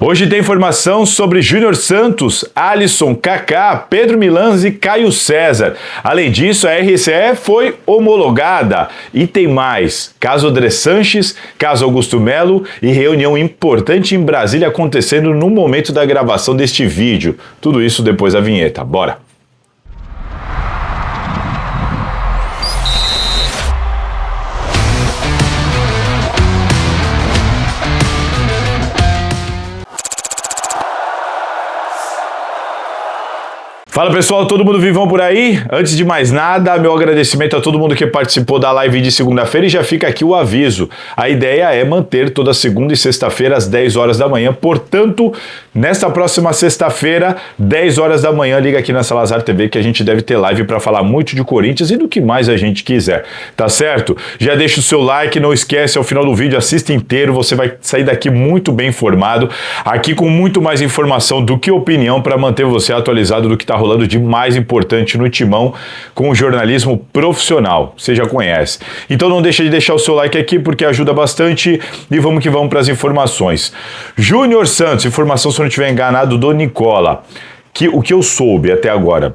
Hoje tem informação sobre Júnior Santos, Alisson, Kaká, Pedro Milans e Caio César. Além disso, a RCE foi homologada. E tem mais: caso André Sanches, caso Augusto Melo e reunião importante em Brasília acontecendo no momento da gravação deste vídeo. Tudo isso depois da vinheta. Bora! Fala pessoal, todo mundo vivão por aí? Antes de mais nada, meu agradecimento a todo mundo que participou da live de segunda-feira e já fica aqui o aviso. A ideia é manter toda segunda e sexta-feira às 10 horas da manhã, portanto, nesta próxima sexta-feira, 10 horas da manhã, liga aqui na Salazar TV que a gente deve ter live para falar muito de Corinthians e do que mais a gente quiser, tá certo? Já deixa o seu like, não esquece, ao final do vídeo assista inteiro, você vai sair daqui muito bem informado, aqui com muito mais informação do que opinião para manter você atualizado do que tá rolando de mais importante no Timão com o jornalismo profissional, você já conhece. Então não deixa de deixar o seu like aqui porque ajuda bastante e vamos que vamos para as informações. Júnior Santos, informação se eu não estiver enganado do Nicola, que o que eu soube até agora.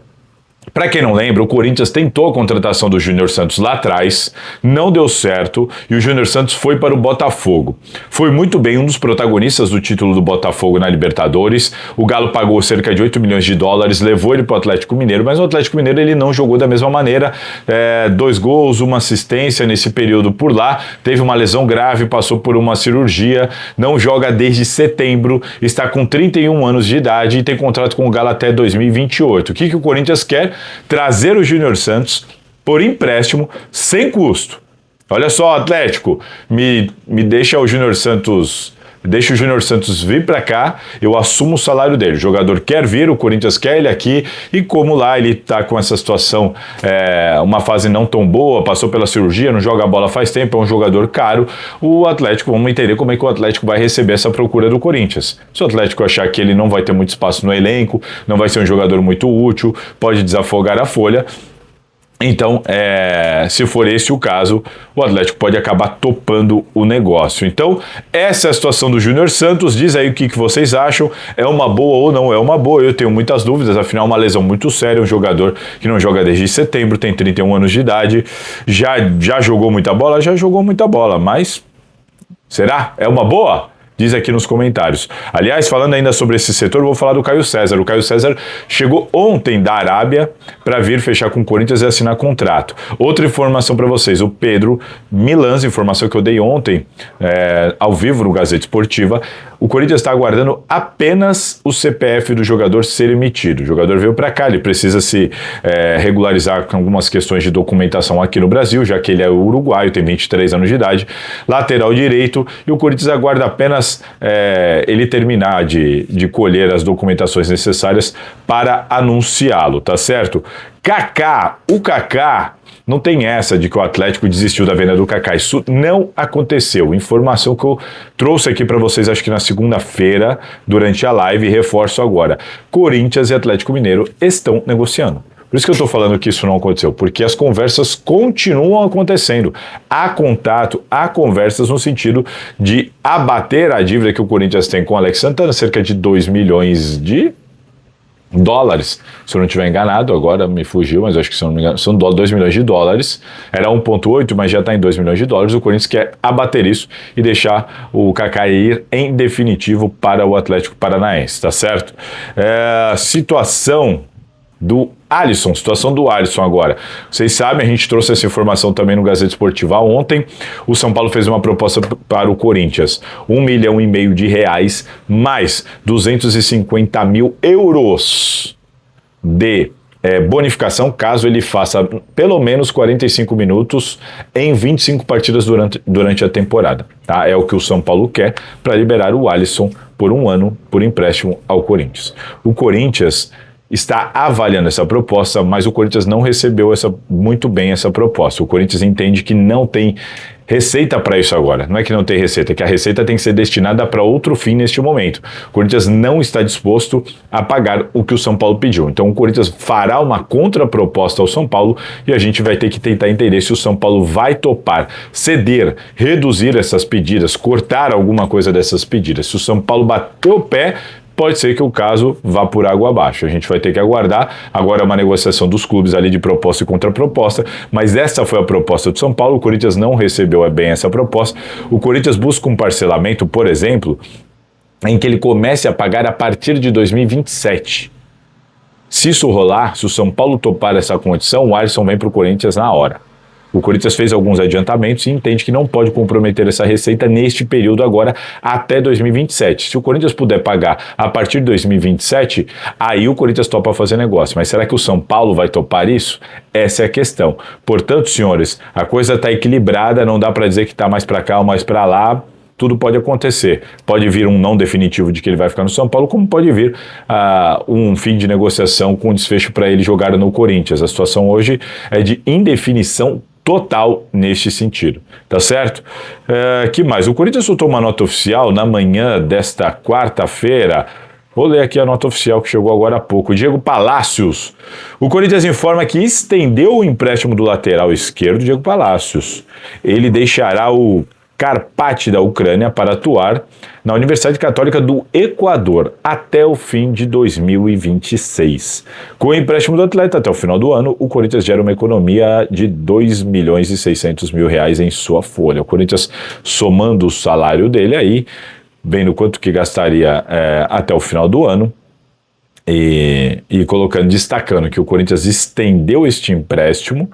Para quem não lembra, o Corinthians tentou a contratação do Júnior Santos lá atrás, não deu certo e o Júnior Santos foi para o Botafogo. Foi muito bem um dos protagonistas do título do Botafogo na Libertadores. O Galo pagou cerca de 8 milhões de dólares, levou ele para o Atlético Mineiro, mas o Atlético Mineiro ele não jogou da mesma maneira. 2 gols, uma assistência nesse período por lá, teve uma lesão grave, passou por uma cirurgia, não joga desde setembro, está com 31 anos de idade e tem contrato com o Galo até 2028. O que o Corinthians quer? Trazer o Júnior Santos por empréstimo sem custo. Olha só, Atlético, me deixa o Júnior Santos, deixa o Júnior Santos vir para cá, eu assumo o salário dele. O jogador quer vir, o Corinthians quer ele aqui, e como lá ele tá com essa situação, uma fase não tão boa, passou pela cirurgia, não joga a bola faz tempo, é um jogador caro, o Atlético, vamos entender como é que o Atlético vai receber essa procura do Corinthians. Se o Atlético achar que ele não vai ter muito espaço no elenco, não vai ser um jogador muito útil, pode desafogar a folha, então, se for esse o caso, o Atlético pode acabar topando o negócio. Então, essa é a situação do Júnior Santos. Diz aí o que vocês acham. É uma boa ou não é uma boa? Eu tenho muitas dúvidas, afinal, uma lesão muito séria. Um jogador que não joga desde setembro, tem 31 anos de idade, já jogou muita bola? Já jogou muita bola, mas será? É uma boa? Diz aqui nos comentários. Aliás, falando ainda sobre esse setor, vou falar do Caio César. O Caio César chegou ontem da Arábia para vir fechar com o Corinthians e assinar contrato. Outra informação para vocês, o Pedro Milans, informação que eu dei ontem, ao vivo no Gazeta Esportiva, o Corinthians está aguardando apenas o CPF do jogador ser emitido. O jogador veio para cá, ele precisa se regularizar com algumas questões de documentação aqui no Brasil, já que ele é uruguaio, tem 23 anos de idade, lateral direito, e o Corinthians aguarda apenas ele terminar de colher as documentações necessárias para anunciá-lo, tá certo? Kaká, o Kaká, não tem essa de que o Atlético desistiu da venda do Kaká, isso não aconteceu. Informação que eu trouxe aqui para vocês, acho que na segunda-feira, durante a live, e reforço agora. Corinthians e Atlético Mineiro estão negociando. Por isso que eu estou falando que isso não aconteceu, porque as conversas continuam acontecendo. Há contato, há conversas no sentido de abater a dívida que o Corinthians tem com o Alex Santana, cerca de 2 milhões de dólares, se eu não estiver enganado, agora me fugiu, mas acho que se eu não me engano, são 2 milhões de dólares, era 1,8, mas já está em 2 milhões de dólares, o Corinthians quer abater isso e deixar o Kaká ir em definitivo para o Atlético Paranaense, tá certo? Situação do Alisson agora. Vocês sabem, a gente trouxe essa informação também no Gazeta Esportiva ontem. O São Paulo fez uma proposta para o Corinthians, 1,5 milhão de reais mais 250 mil euros de bonificação, caso ele faça pelo menos 45 minutos em 25 partidas durante a temporada. Tá? É o que o São Paulo quer para liberar o Alisson por 1 ano por empréstimo ao Corinthians. O Corinthians está avaliando essa proposta, mas o Corinthians não recebeu muito bem essa proposta. O Corinthians entende que não tem receita para isso agora. Não é que não tem receita, é que a receita tem que ser destinada para outro fim neste momento. O Corinthians não está disposto a pagar o que o São Paulo pediu. Então o Corinthians fará uma contraproposta ao São Paulo e a gente vai ter que tentar entender se o São Paulo vai topar, ceder, reduzir essas pedidas, cortar alguma coisa dessas pedidas. Se o São Paulo bater o pé, pode ser que o caso vá por água abaixo. A gente vai ter que aguardar. Agora é uma negociação dos clubes ali de proposta e contraproposta, mas essa foi a proposta do São Paulo. O Corinthians não recebeu bem essa proposta. O Corinthians busca um parcelamento, por exemplo, em que ele comece a pagar a partir de 2027. Se isso rolar, se o São Paulo topar essa condição, o Alisson vem para o Corinthians na hora. O Corinthians fez alguns adiantamentos e entende que não pode comprometer essa receita neste período agora até 2027. Se o Corinthians puder pagar a partir de 2027, aí o Corinthians topa fazer negócio. Mas será que o São Paulo vai topar isso? Essa é a questão. Portanto, senhores, a coisa está equilibrada, não dá para dizer que está mais para cá ou mais para lá. Tudo pode acontecer. Pode vir um não definitivo de que ele vai ficar no São Paulo, como pode vir um fim de negociação com desfecho para ele jogar no Corinthians. A situação hoje é de indefinição total neste sentido, tá certo? Que mais? O Corinthians soltou uma nota oficial na manhã desta quarta-feira. Vou ler aqui a nota oficial que chegou agora há pouco. Diego Palacios. O Corinthians informa que estendeu o empréstimo do lateral esquerdo, Diego Palacios. Ele deixará o Karpat da Ucrânia para atuar na Universidade Católica do Equador até o fim de 2026. Com o empréstimo do atleta até o final do ano, o Corinthians gera uma economia de 2.600.000 reais em sua folha. O Corinthians, somando o salário dele aí, vendo quanto que gastaria até o final do ano, e destacando que o Corinthians estendeu este empréstimo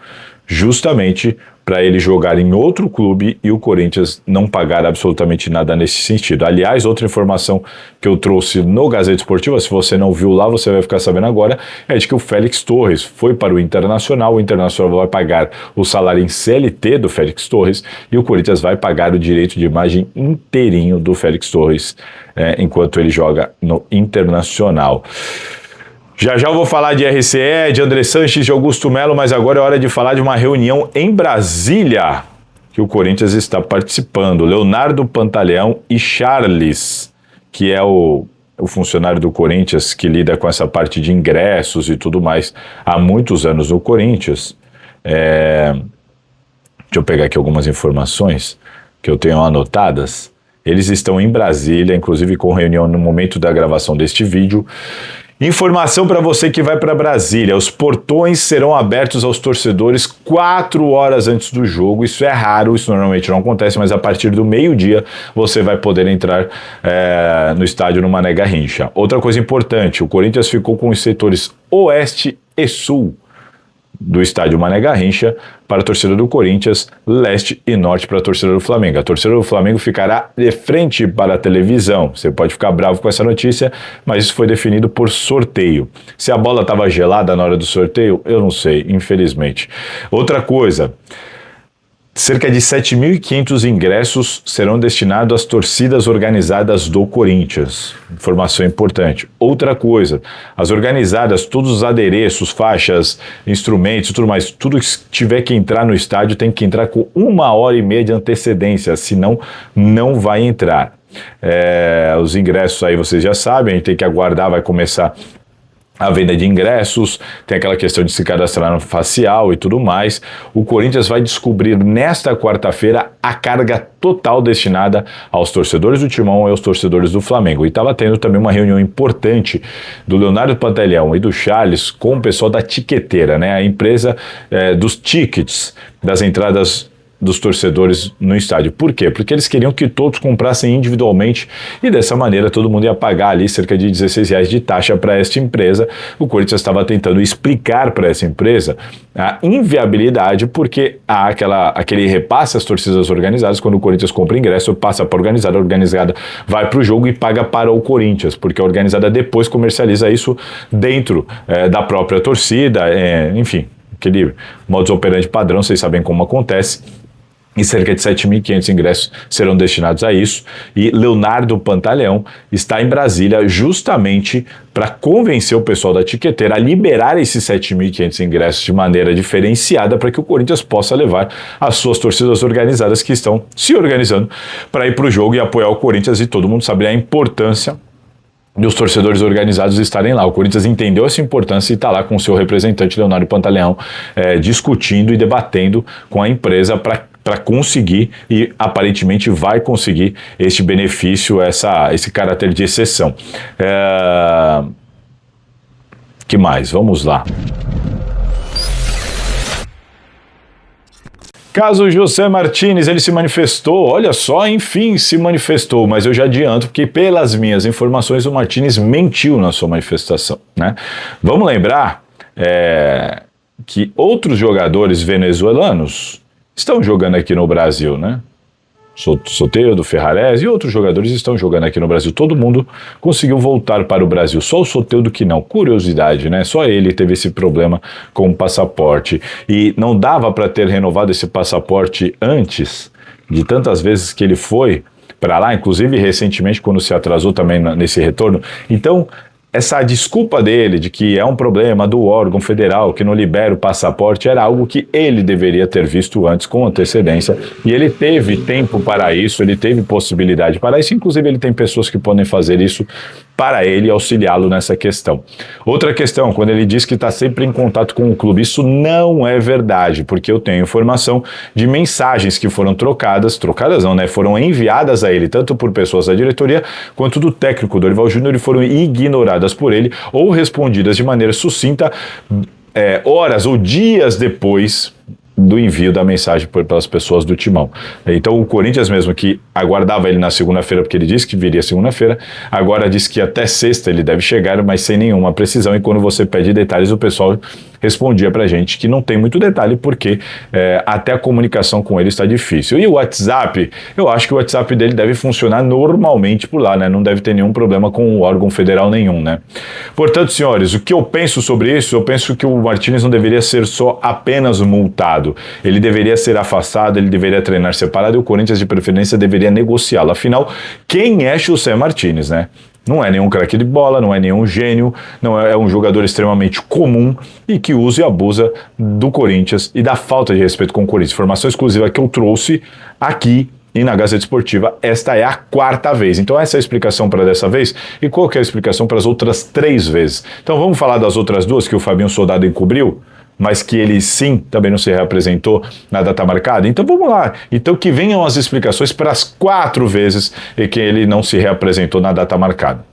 justamente para ele jogar em outro clube e o Corinthians não pagar absolutamente nada nesse sentido. Aliás, outra informação que eu trouxe no Gazeta Esportiva, se você não viu lá, você vai ficar sabendo agora, é de que o Félix Torres foi para o Internacional vai pagar o salário em CLT do Félix Torres e o Corinthians vai pagar o direito de imagem inteirinho do Félix Torres enquanto ele joga no Internacional. Já eu vou falar de RCE, de André Sanches, de Augusto Melo, mas agora é hora de falar de uma reunião em Brasília que o Corinthians está participando. Leonardo Pantaleão e Charles, que é o funcionário do Corinthians que lida com essa parte de ingressos e tudo mais há muitos anos no Corinthians. Deixa eu pegar aqui algumas informações que eu tenho anotadas. Eles estão em Brasília, inclusive com reunião no momento da gravação deste vídeo. Informação para você que vai para Brasília: os portões serão abertos aos torcedores 4 horas antes do jogo. Isso é raro, isso normalmente não acontece, mas a partir do meio-dia você vai poder entrar no estádio no Mané Garrincha. Outra coisa importante: o Corinthians ficou com os setores oeste e sul do estádio Mané Garrincha para a torcida do Corinthians, leste e norte para a torcida do Flamengo. A torcida do Flamengo ficará de frente para a televisão. Você pode ficar bravo com essa notícia, mas isso foi definido por sorteio. Se a bola estava gelada na hora do sorteio, eu não sei, infelizmente. Outra coisa: cerca de 7.500 ingressos serão destinados às torcidas organizadas do Corinthians. Informação importante. Outra coisa: as organizadas, todos os adereços, faixas, instrumentos, tudo mais, tudo que tiver que entrar no estádio tem que entrar com 1h30 de antecedência, senão não vai entrar. Os ingressos aí vocês já sabem, a gente tem que aguardar, vai começar a venda de ingressos, tem aquela questão de se cadastrar no facial e tudo mais. O Corinthians vai descobrir nesta quarta-feira a carga total destinada aos torcedores do Timão e aos torcedores do Flamengo. E estava tendo também uma reunião importante do Leonardo Pantaleão e do Charles com o pessoal da Tiqueteira, né? A empresa dos tickets, das entradas dos torcedores no estádio. Por quê? Porque eles queriam que todos comprassem individualmente e dessa maneira todo mundo ia pagar ali cerca de R$16 de taxa para esta empresa. O Corinthians estava tentando explicar para essa empresa a inviabilidade, porque há aquele repasse às torcidas organizadas. Quando o Corinthians compra ingresso, passa para a organizada vai para o jogo e paga para o Corinthians, porque a organizada depois comercializa isso dentro da própria torcida, enfim, aquele modus operandi padrão, vocês sabem como acontece. e cerca de 7.500 ingressos serão destinados a isso. E Leonardo Pantaleão está em Brasília justamente para convencer o pessoal da tiqueteira a liberar esses 7.500 ingressos de maneira diferenciada para que o Corinthians possa levar as suas torcidas organizadas que estão se organizando para ir para o jogo e apoiar o Corinthians, e todo mundo sabe a importância dos torcedores organizados estarem lá. O Corinthians entendeu essa importância e está lá com o seu representante Leonardo Pantaleão discutindo e debatendo com a empresa para conseguir, e aparentemente vai conseguir, este benefício, esse caráter de exceção. Que mais? Vamos lá. Caso José Martínez, ele se manifestou, olha só, enfim, se manifestou, mas eu já adianto que pelas minhas informações o Martínez mentiu na sua manifestação, né? Vamos lembrar que outros jogadores venezuelanos estão jogando aqui no Brasil, né? Soteldo, Ferrarese e outros jogadores estão jogando aqui no Brasil. Todo mundo conseguiu voltar para o Brasil, só o Soteldo que não. Curiosidade, né? Só ele teve esse problema com o passaporte. E não dava para ter renovado esse passaporte antes de tantas vezes que ele foi para lá, inclusive recentemente quando se atrasou também nesse retorno. Então, essa desculpa dele de que é um problema do órgão federal que não libera o passaporte era algo que ele deveria ter visto antes com antecedência, e ele teve tempo para isso, ele teve possibilidade para isso, inclusive ele tem pessoas que podem fazer isso para ele, auxiliá-lo nessa questão. Outra questão, quando ele diz que está sempre em contato com o clube, isso não é verdade, porque eu tenho informação de mensagens que foram trocadas não, né? Foram enviadas a ele, tanto por pessoas da diretoria quanto do técnico Dorival Júnior, e foram ignoradas por ele ou respondidas de maneira sucinta horas ou dias depois do envio da mensagem pelas pessoas do Timão. Então o Corinthians, mesmo que aguardava ele na segunda-feira, porque ele disse que viria segunda-feira, agora diz que até sexta ele deve chegar, mas sem nenhuma precisão, e quando você pede detalhes, o pessoal respondia pra gente que não tem muito detalhe, porque até a comunicação com ele está difícil. E o WhatsApp, eu acho que o WhatsApp dele deve funcionar normalmente por lá, né? Não deve ter nenhum problema com o órgão federal nenhum, né? Portanto, senhores, o que eu penso sobre isso? Eu penso que o Martínez não deveria ser só apenas multado. Ele deveria ser afastado, ele deveria treinar separado, e o Corinthians, de preferência, deveria negociá-lo. Afinal, quem é José Martínez, né? Não é nenhum craque de bola, não é nenhum gênio, não é um jogador extremamente comum e que usa e abusa do Corinthians e da falta de respeito com o Corinthians. Informação exclusiva que eu trouxe aqui e na Gazeta Esportiva. Esta é a 4ª vez. Então essa é a explicação para dessa vez, e qual que é a explicação para as outras 3 vezes? Então vamos falar das outras 2 que o Fabinho Soldado encobriu, mas que ele sim também não se reapresentou na data marcada. Então vamos lá. Então que venham as explicações para as 4 vezes em que ele não se reapresentou na data marcada.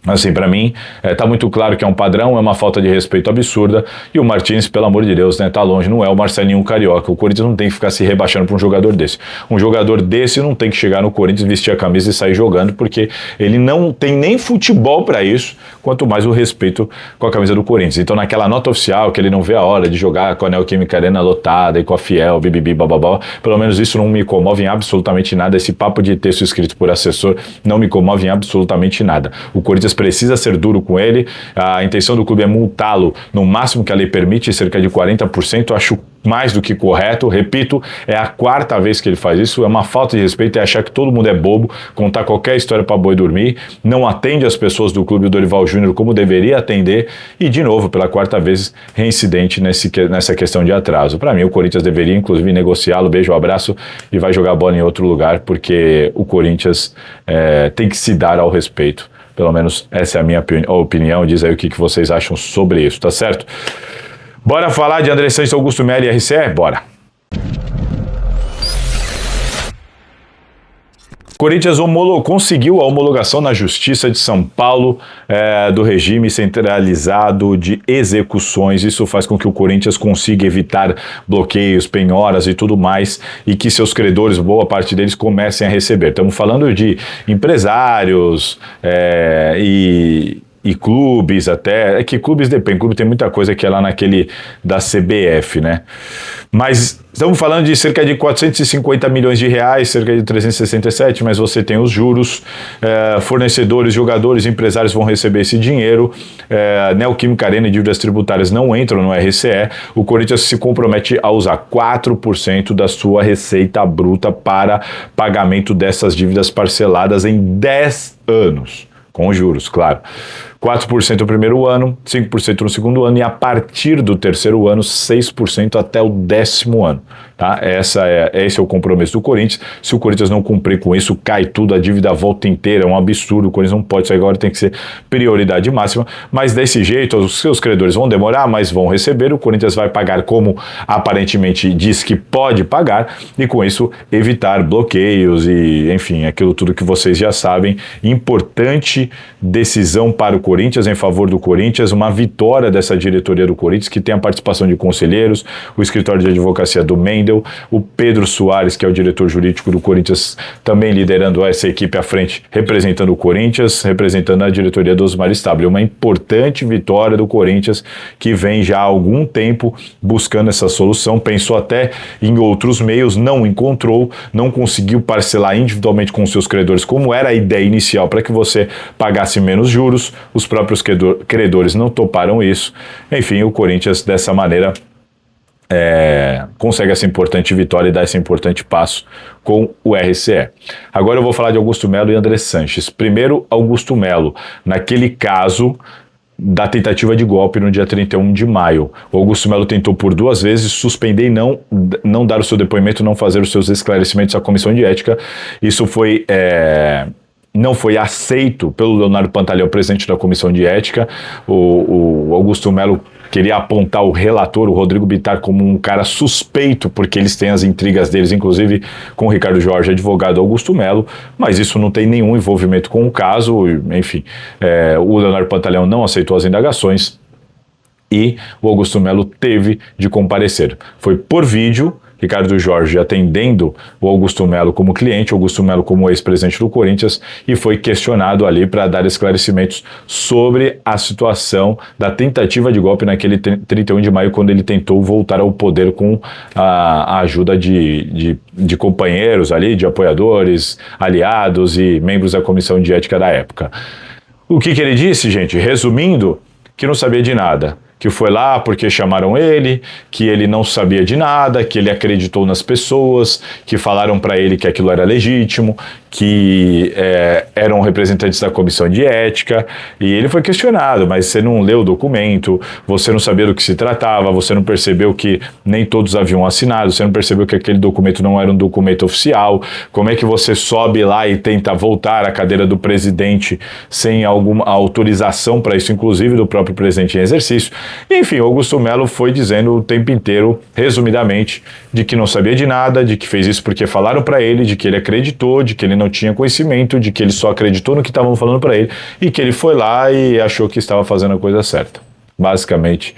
Assim, para mim, tá muito claro que é um padrão, é uma falta de respeito absurda, e o Martínez, pelo amor de Deus, né, tá longe, não é o Marcelinho Carioca. O Corinthians não tem que ficar se rebaixando para um jogador desse. Um jogador desse não tem que chegar no Corinthians, vestir a camisa e sair jogando, porque ele não tem nem futebol para isso, quanto mais o respeito com a camisa do Corinthians. Então, naquela nota oficial, que ele não vê a hora de jogar com a Neoquímica Arena lotada e com a Fiel, bibibi, bababá, pelo menos isso não me comove em absolutamente nada. Esse papo de texto escrito por assessor não me comove em absolutamente nada. O Corinthians precisa ser duro com ele, a intenção do clube é multá-lo no máximo que a lei permite, cerca de 40%, acho mais do que correto. Repito, é a 4ª vez que ele faz isso, é uma falta de respeito, é achar que todo mundo é bobo, contar qualquer história para boi dormir, não atende as pessoas do clube do Dorival Júnior como deveria atender, e de novo, pela 4ª vez, reincidente nessa questão de atraso. Para mim, o Corinthians deveria inclusive negociá-lo, beijo, abraço, e vai jogar bola em outro lugar, porque o Corinthians tem que se dar ao respeito. Pelo menos essa é a minha opinião. Diz aí o que vocês acham sobre isso, tá certo? Bora falar de André Santos, Augusto Melo e RCE? Bora! Corinthians conseguiu a homologação na Justiça de São Paulo do regime centralizado de execuções. Isso faz com que o Corinthians consiga evitar bloqueios, penhoras e tudo mais, e que seus credores, boa parte deles, comecem a receber. Estamos falando de empresários e e clubes até, é que clubes depende, clube tem muita coisa que é lá naquele da CBF, né? Mas estamos falando de cerca de 450 milhões de reais, cerca de 367, mas você tem os juros, fornecedores, jogadores, empresários vão receber esse dinheiro, Neoquímica Arena e dívidas tributárias não entram no RCE, o Corinthians se compromete a usar 4% da sua receita bruta para pagamento dessas dívidas parceladas em 10 anos. Com juros, claro. 4% no primeiro ano, 5% no segundo ano e a partir do terceiro ano, 6% até o 10º ano. Tá? Esse é o compromisso do Corinthians. Se o Corinthians não cumprir com isso, cai tudo, a dívida volta inteira, é um absurdo, o Corinthians não pode sair agora, tem que ser prioridade máxima, mas desse jeito os seus credores vão demorar, mas vão receber, o Corinthians vai pagar como aparentemente diz que pode pagar e com isso evitar bloqueios e enfim, aquilo tudo que vocês já sabem. Importante decisão para o Corinthians, em favor do Corinthians, uma vitória dessa diretoria do Corinthians, que tem a participação de conselheiros, o escritório de advocacia do Mendel, o Pedro Soares, que é o diretor jurídico do Corinthians, também liderando essa equipe à frente, representando o Corinthians, representando a diretoria do Osmar Stabile. Uma importante vitória do Corinthians, que vem já há algum tempo buscando essa solução, pensou até em outros meios, não encontrou, não conseguiu parcelar individualmente com seus credores, como era a ideia inicial, para que você pagasse menos juros. Os próprios credores não toparam isso. Enfim, o Corinthians, dessa maneira, consegue essa importante vitória e dá esse importante passo com o RCE. Agora eu vou falar de Augusto Melo e André Sanches. Primeiro, Augusto Melo, naquele caso da tentativa de golpe no dia 31 de maio. O Augusto Melo tentou por 2 vezes suspender e não dar o seu depoimento, não fazer os seus esclarecimentos à comissão de ética. Isso não foi aceito pelo Leonardo Pantaleão, presidente da comissão de ética. O Augusto Melo queria apontar o relator, o Rodrigo Bittar, como um cara suspeito, porque eles têm as intrigas deles, inclusive com o Ricardo Jorge, advogado Augusto Melo, mas isso não tem nenhum envolvimento com o caso. Enfim, o Leonardo Pantaleão não aceitou as indagações e o Augusto Melo teve de comparecer. Foi por vídeo, Ricardo Jorge atendendo o Augusto Melo como cliente, Augusto Melo como ex-presidente do Corinthians, e foi questionado ali para dar esclarecimentos sobre a situação da tentativa de golpe naquele 31 de maio, quando ele tentou voltar ao poder com a ajuda de companheiros ali, de apoiadores, aliados e membros da comissão de ética da época. O que ele disse, gente? Resumindo, que não sabia de nada, que foi lá porque chamaram ele, que ele não sabia de nada, que ele acreditou nas pessoas, que falaram para ele que aquilo era legítimo, que eram representantes da comissão de ética, e ele foi questionado, mas você não leu o documento, você não sabia do que se tratava, você não percebeu que nem todos haviam assinado, você não percebeu que aquele documento não era um documento oficial, como é que você sobe lá e tenta voltar à cadeira do presidente sem alguma autorização para isso, inclusive do próprio presidente em exercício. Enfim, Augusto Melo foi dizendo o tempo inteiro, resumidamente, de que não sabia de nada, de que fez isso porque falaram para ele, de que ele acreditou, de que ele não tinha conhecimento, de que ele só acreditou no que estavam falando para ele e que ele foi lá e achou que estava fazendo a coisa certa. Basicamente,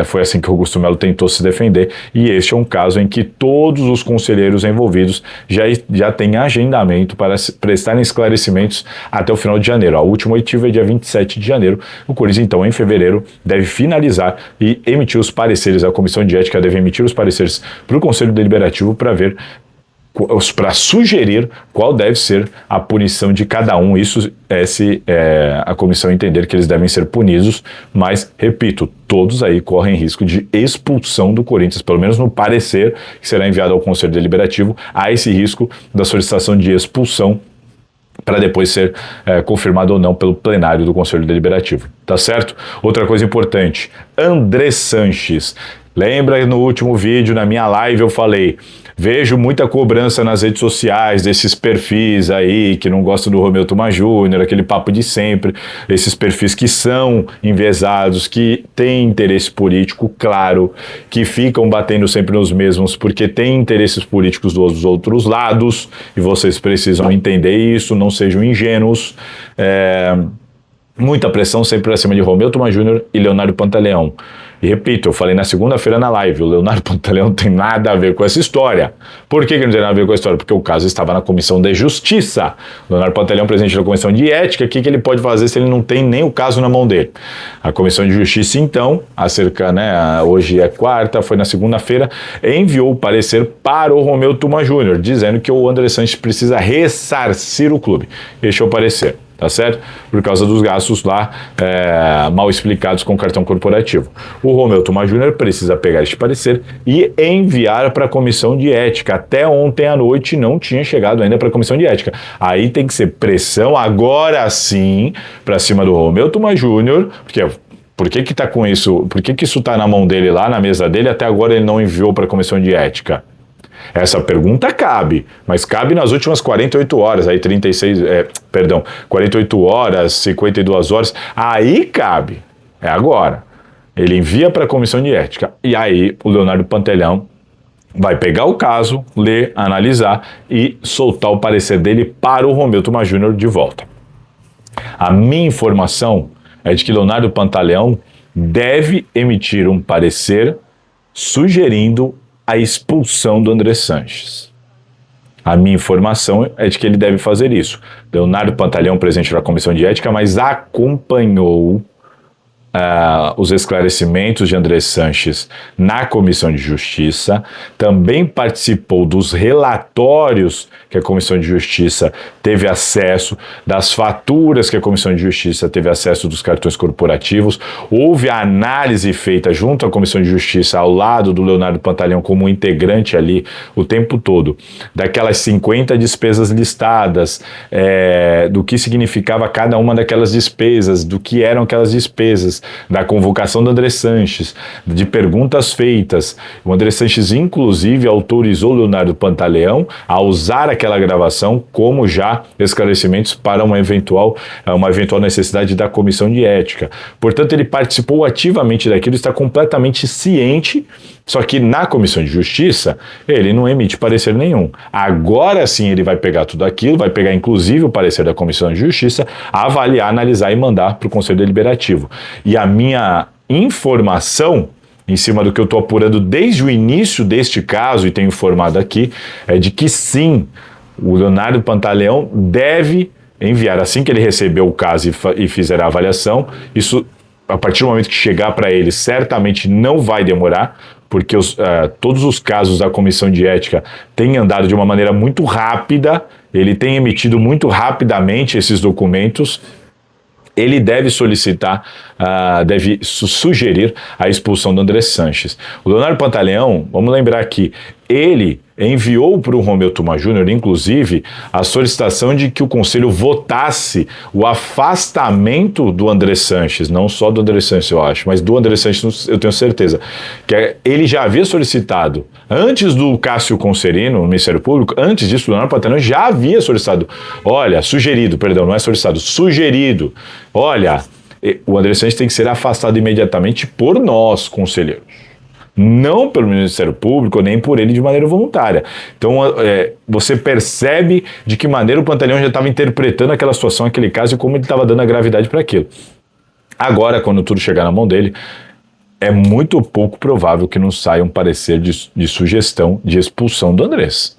foi assim que o Augusto Melo tentou se defender, e este é um caso em que todos os conselheiros envolvidos já têm agendamento para prestarem esclarecimentos até o final de janeiro. A última oitiva é dia 27 de janeiro. O Corinthians, então, em fevereiro, deve finalizar e emitir os pareceres. A comissão de ética deve emitir os pareceres para o Conselho Deliberativo para sugerir qual deve ser a punição de cada um. Isso se a comissão entender que eles devem ser punidos, mas, repito, todos aí correm risco de expulsão do Corinthians, pelo menos no parecer que será enviado ao Conselho Deliberativo. Há esse risco da solicitação de expulsão para depois ser confirmado ou não pelo plenário do Conselho Deliberativo, tá certo? Outra coisa importante, André Sanches. Lembra no último vídeo, na minha live, eu falei: vejo muita cobrança nas redes sociais desses perfis aí que não gostam do Romeu Thomaz Júnior, aquele papo de sempre, esses perfis que são enviesados, que têm interesse político, claro, que ficam batendo sempre nos mesmos porque têm interesses políticos dos outros lados, e vocês precisam entender isso, não sejam ingênuos. Muita pressão sempre para cima de Romeu Tuma Júnior e Leonardo Pantaleão. E repito, eu falei na segunda-feira na live, o Leonardo Pantaleão não tem nada a ver com essa história. Por que não tem nada a ver com a história? Porque o caso estava na Comissão de Justiça. O Leonardo Pantaleão, presidente da Comissão de Ética, o que ele pode fazer se ele não tem nem o caso na mão dele? A Comissão de Justiça, então, hoje é quarta, foi na segunda-feira, enviou o parecer para o Romeu Tuma Júnior, dizendo que o André Sanches precisa ressarcir o clube. Este é o parecer. Tá certo? Por causa dos gastos lá mal explicados com o cartão corporativo. O Romeu Tuma Júnior precisa pegar este parecer e enviar para a Comissão de Ética. Até ontem à noite não tinha chegado ainda para a Comissão de Ética. Aí tem que ser pressão, agora sim, para cima do Romeu Tuma Júnior, porque... Por que tá com isso? Por que isso tá na mão dele lá, na mesa dele, até agora ele não enviou para a Comissão de Ética? Essa pergunta cabe, mas cabe nas últimas 48 horas, aí 48 horas, 52 horas, aí cabe, é agora. Ele envia para a Comissão de Ética, e aí o Leonardo Pantaleão vai pegar o caso, ler, analisar e soltar o parecer dele para o Romeu Tuma Júnior de volta. A minha informação é de que Leonardo Pantaleão deve emitir um parecer sugerindo a expulsão do André Sanches. A minha informação é de que ele deve fazer isso. Leonardo Pantaleão, presidente da Comissão de Ética, mas acompanhou os esclarecimentos de André Sanches na Comissão de Justiça, também participou dos relatórios que a Comissão de Justiça teve acesso, das faturas que a Comissão de Justiça teve acesso dos cartões corporativos, houve a análise feita junto à Comissão de Justiça ao lado do Leonardo Pantaleão como integrante ali o tempo todo, daquelas 50 despesas listadas, do que significava cada uma daquelas despesas, do que eram aquelas despesas, da convocação do André Sanches, de perguntas feitas. O André Sanches, inclusive, autorizou o Leonardo Pantaleão a usar aquela gravação como já esclarecimentos para uma eventual necessidade da Comissão de Ética. Portanto, ele participou ativamente daquilo, está completamente ciente, só que na Comissão de Justiça ele não emite parecer nenhum. Agora sim ele vai pegar tudo aquilo, vai pegar inclusive o parecer da Comissão de Justiça, avaliar, analisar e mandar para o Conselho Deliberativo. E a minha informação, em cima do que eu estou apurando desde o início deste caso e tenho informado aqui, é de que sim, o Leonardo Pantaleão deve enviar, assim que ele receber o caso e fizer a avaliação, isso a partir do momento que chegar para ele certamente não vai demorar, porque todos os casos da Comissão de Ética têm andado de uma maneira muito rápida, ele tem emitido muito rapidamente esses documentos. Ele deve solicitar, deve sugerir a expulsão do André Sanches. O Leonardo Pantaleão, vamos lembrar que ele enviou para o Romeu Tuma Júnior, inclusive, a solicitação de que o Conselho votasse o afastamento do André Sanches, não só do André Sanches, eu acho, mas do André Sanches eu tenho certeza, que ele já havia solicitado, antes do Cássio Conserino, no Ministério Público, antes disso, o Leonardo Pantaleão já havia sugerido, olha, o André Sanches tem que ser afastado imediatamente por nós, conselheiros. Não pelo Ministério Público, nem por ele de maneira voluntária. Então, você percebe de que maneira o Pantaleão já estava interpretando aquela situação, aquele caso, e como ele estava dando a gravidade para aquilo. Agora, quando tudo chegar na mão dele, é muito pouco provável que não saia um parecer de sugestão de expulsão do Andrés.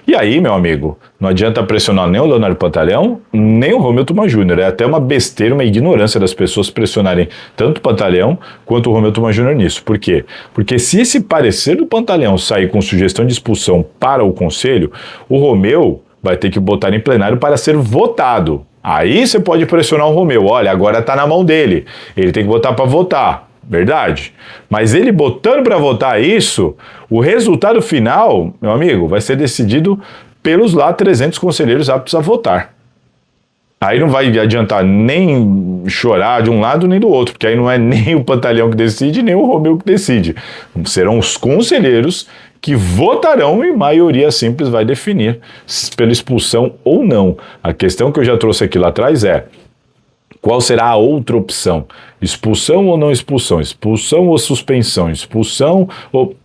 E aí, meu amigo, não adianta pressionar nem o Leonardo Pantaleão, nem o Romeu Tuma Júnior. É até uma besteira, uma ignorância das pessoas pressionarem tanto o Pantaleão quanto o Romeu Tuma Júnior nisso. Por quê? Porque se esse parecer do Pantaleão sair com sugestão de expulsão para o Conselho, o Romeu vai ter que botar em plenário para ser votado. Aí você pode pressionar o Romeu. Olha, agora está na mão dele. Ele tem que botar para votar. Verdade? Mas ele botando para votar isso, o resultado final, meu amigo, vai ser decidido pelos lá 300 conselheiros aptos a votar. Aí não vai adiantar nem chorar de um lado nem do outro, porque aí não é nem o Pantaleão que decide, nem o Romeu que decide. Serão os conselheiros que votarão e maioria simples vai definir pela expulsão ou não. A questão que eu já trouxe aqui lá atrás é: qual será a outra opção? Expulsão ou não expulsão? Expulsão ou suspensão? Expulsão ou...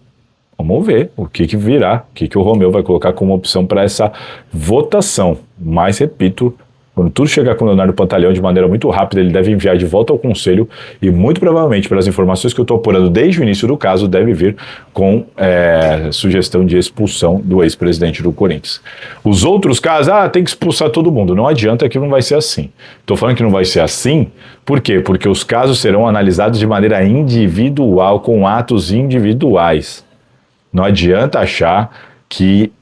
Vamos ver o que virá, o que o Romeu vai colocar como opção para essa votação. Mas, repito, Quando tudo chegar com o Leonardo Pantaleão de maneira muito rápida, ele deve enviar de volta ao Conselho e muito provavelmente, pelas informações que eu estou apurando desde o início do caso, deve vir com sugestão de expulsão do ex-presidente do Corinthians. Os outros casos, tem que expulsar todo mundo. Não adianta, que não vai ser assim. Estou falando que não vai ser assim, por quê? Porque os casos serão analisados de maneira individual, com atos individuais. Não adianta achar que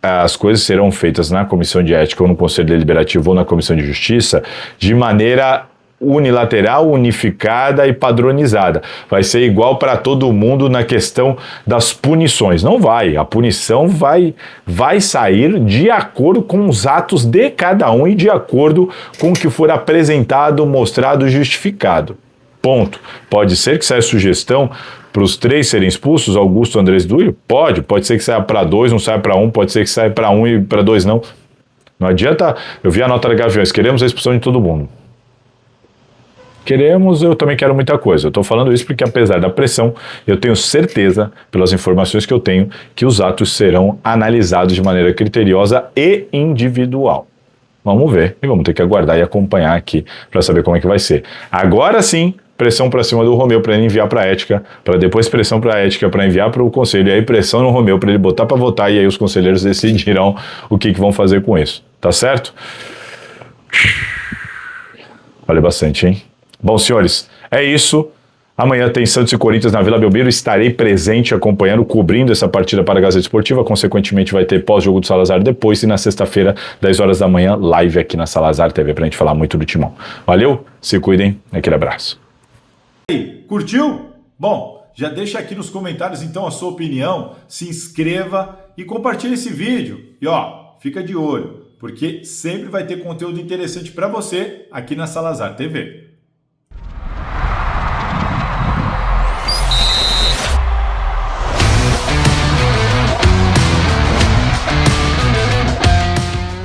as coisas serão feitas na Comissão de Ética ou no Conselho Deliberativo ou na Comissão de Justiça de maneira unilateral, unificada e padronizada. Vai ser igual para todo mundo na questão das punições. Não vai. A punição vai sair de acordo com os atos de cada um e de acordo com o que for apresentado, mostrado, justificado. Ponto. Pode ser que saia sugestão para os 3 serem expulsos, Augusto, Andrés e Duílio? Pode ser que saia para 2, não saia para 1, pode ser que saia para 1 e para 2 não. Não adianta, eu vi a nota da Gaviões, queremos a expulsão de todo mundo. Queremos, eu também quero muita coisa. Eu estou falando isso porque, apesar da pressão, eu tenho certeza, pelas informações que eu tenho, que os atos serão analisados de maneira criteriosa e individual. Vamos ver e vamos ter que aguardar e acompanhar aqui para saber como é que vai ser. Agora sim, pressão para cima do Romeu para ele enviar para a ética, para depois pressão para a ética para enviar para o conselho, e aí pressão no Romeu para ele botar para votar, e aí os conselheiros decidirão o que vão fazer com isso. Tá certo? Falei bastante, hein? Bom, senhores, é isso. Amanhã tem Santos e Corinthians na Vila Belmiro. Estarei presente, acompanhando, cobrindo essa partida para a Gazeta Esportiva. Consequentemente, vai ter pós-jogo do Salazar depois. E na sexta-feira, 10 horas da manhã, live aqui na Salazar TV para a gente falar muito do Timão. Valeu, se cuidem, aquele abraço. E aí, curtiu? Bom, já deixa aqui nos comentários então a sua opinião, se inscreva e compartilhe esse vídeo. E fica de olho, porque sempre vai ter conteúdo interessante para você aqui na Salazar TV.